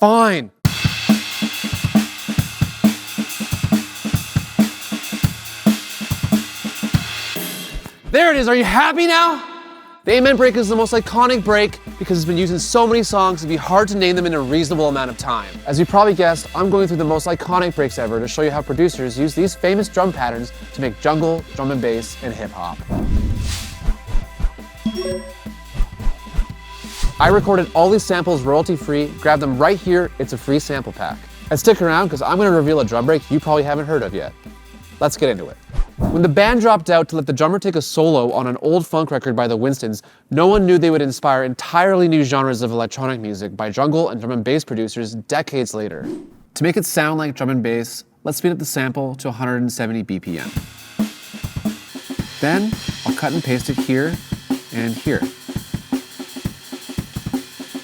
Fine. There it is, are you happy now? The Amen break is the most iconic break because it's been used in so many songs it'd be hard to name them in a reasonable amount of time. As you probably guessed, I'm going through the most iconic breaks ever to show you how producers use these famous drum patterns to make jungle, drum and bass, and hip hop. I recorded all these samples royalty-free, grab them right here, it's a free sample pack. And stick around because I'm going to reveal a drum break you probably haven't heard of yet. Let's get into it. When the band dropped out to let the drummer take a solo on an old funk record by the Winstons, no one knew they would inspire entirely new genres of electronic music by jungle and drum and bass producers decades later. To make it sound like drum and bass, let's speed up the sample to 170 BPM. Then, I'll cut and paste it here and here.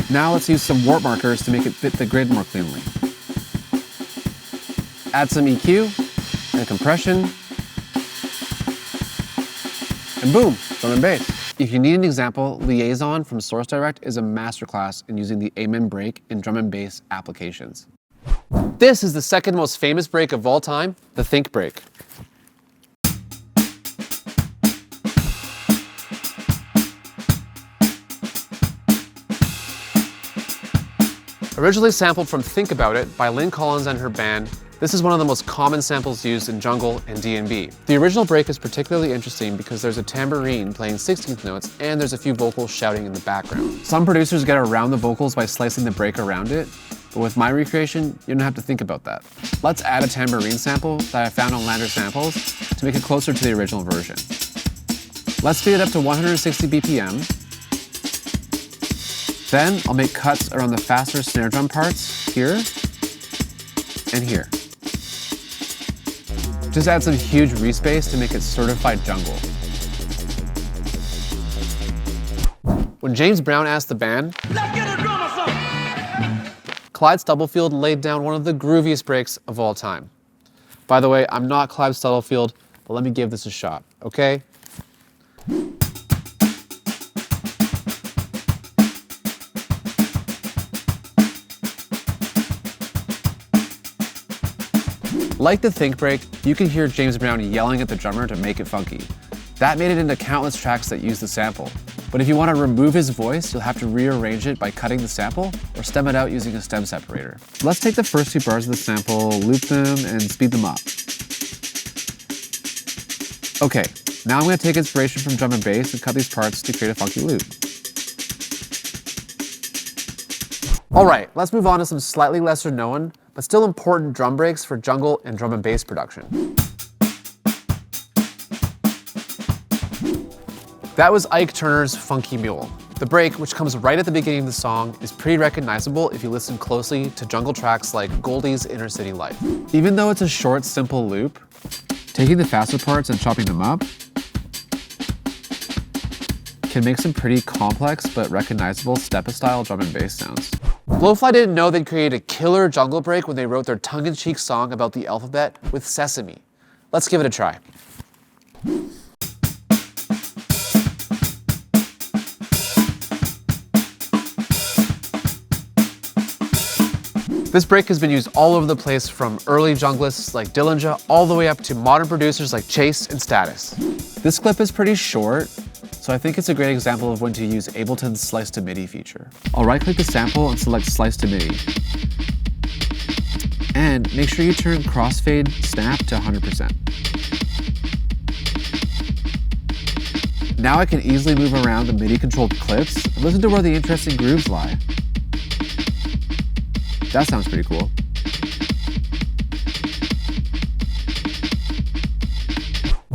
Now let's use some warp markers to make it fit the grid more cleanly. Add some EQ and compression, and boom, drum and bass. If you need an example, Liaison from Source Direct is a masterclass in using the Amen break in drum and bass applications. This is the second most famous break of all time, the Think break. Originally sampled from Think About It by Lynn Collins and her band, this is one of the most common samples used in jungle and DnB. The original break is particularly interesting because there's a tambourine playing 16th notes and there's a few vocals shouting in the background. Some producers get around the vocals by slicing the break around it, but with my recreation, you don't have to think about that. Let's add a tambourine sample that I found on LANDR Samples to make it closer to the original version. Let's speed it up to 160 BPM. Then I'll make cuts around the faster snare drum parts here and here. Just add some huge respace to make it certified jungle. When James Brown asked the band, "Let's get a drum or something," Clyde Stubblefield laid down one of the grooviest breaks of all time. By the way, I'm not Clyde Stubblefield, but let me give this a shot, okay? Like the Think break, you can hear James Brown yelling at the drummer to make it funky. That made it into countless tracks that use the sample. But if you want to remove his voice, you'll have to rearrange it by cutting the sample or stem it out using a stem separator. Let's take the first two bars of the sample, loop them, and speed them up. Okay, now I'm going to take inspiration from drum and bass and cut these parts to create a funky loop. Alright, let's move on to some slightly lesser known, but still important drum breaks for jungle and drum and bass production. That was Ike Turner's Funky Mule. The break, which comes right at the beginning of the song, is pretty recognizable if you listen closely to jungle tracks like Goldie's Inner City Life. Even though it's a short, simple loop, taking the faster parts and chopping them up can make some pretty complex but recognizable step-style drum and bass sounds. Blowfly didn't know they'd create a killer jungle break when they wrote their tongue-in-cheek song about the alphabet with Sesame. Let's give it a try. This break has been used all over the place from early junglists like Dillinger all the way up to modern producers like Chase and Status. This clip is pretty short, so I think it's a great example of when to use Ableton's Slice to MIDI feature. I'll right-click the sample and select Slice to MIDI. And make sure you turn Crossfade Snap to 100%. Now I can easily move around the MIDI-controlled clips and listen to where the interesting grooves lie. That sounds pretty cool.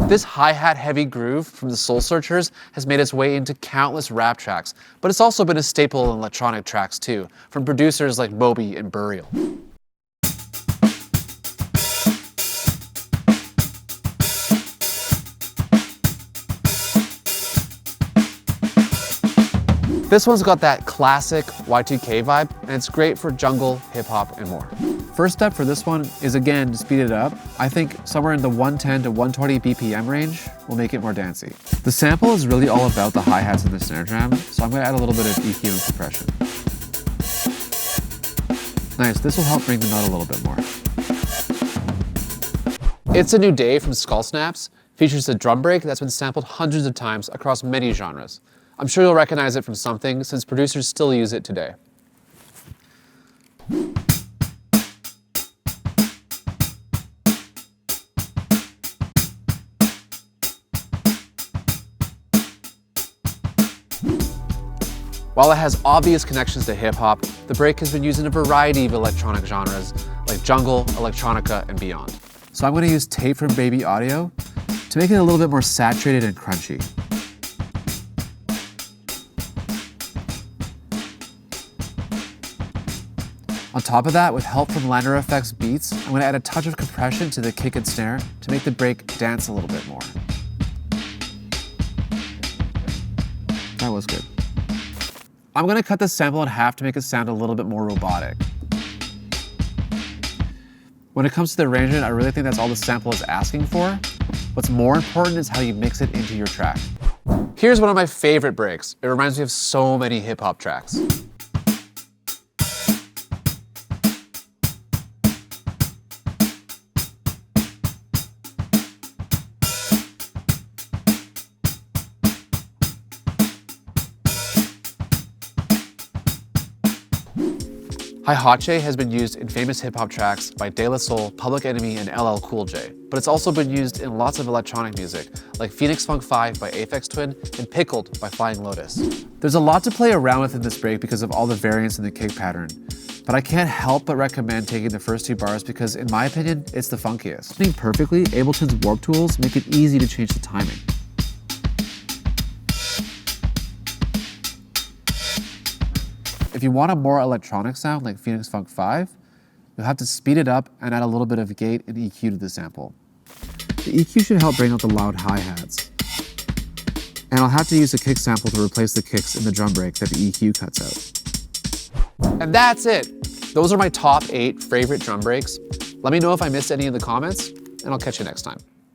This hi-hat heavy groove from the Soul Searchers has made its way into countless rap tracks, but it's also been a staple in electronic tracks too, from producers like Moby and Burial. This one's got that classic Y2K vibe, and it's great for jungle, hip-hop, and more. First step for this one is, again, to speed it up. I think somewhere in the 110 to 120 BPM range will make it more dancey. The sample is really all about the hi-hats and the snare drum, so I'm gonna add a little bit of EQ and compression. Nice, this will help bring them out a little bit more. It's a New Day from Skull Snaps features a drum break that's been sampled hundreds of times across many genres. I'm sure you'll recognize it from something since producers still use it today. While it has obvious connections to hip-hop, the break has been used in a variety of electronic genres like jungle, electronica, and beyond. So I'm going to use tape from Baby Audio to make it a little bit more saturated and crunchy. On top of that, with help from LANDR FX beats, I'm going to add a touch of compression to the kick and snare to make the break dance a little bit more. That was good. I'm going to cut this sample in half to make it sound a little bit more robotic. When it comes to the arrangement, I really think that's all the sample is asking for. What's more important is how you mix it into your track. Here's one of my favorite breaks. It reminds me of so many hip-hop tracks. Hihache has been used in famous hip-hop tracks by De La Soul, Public Enemy, and LL Cool J, but it's also been used in lots of electronic music, like Phoenix Funk 5 by Aphex Twin and Pickled by Flying Lotus. There's a lot to play around with in this break because of all the variants in the kick pattern, but I can't help but recommend taking the first 2 bars because, in my opinion, it's the funkiest. Listening perfectly, Ableton's warp tools make it easy to change the timing. If you want a more electronic sound like Phoenix Funk 5, you'll have to speed it up and add a little bit of gate and EQ to the sample. The EQ should help bring out the loud hi-hats. And I'll have to use a kick sample to replace the kicks in the drum break that the EQ cuts out. And that's it! Those are my top 8 favorite drum breaks. Let me know if I missed any in the comments, and I'll catch you next time.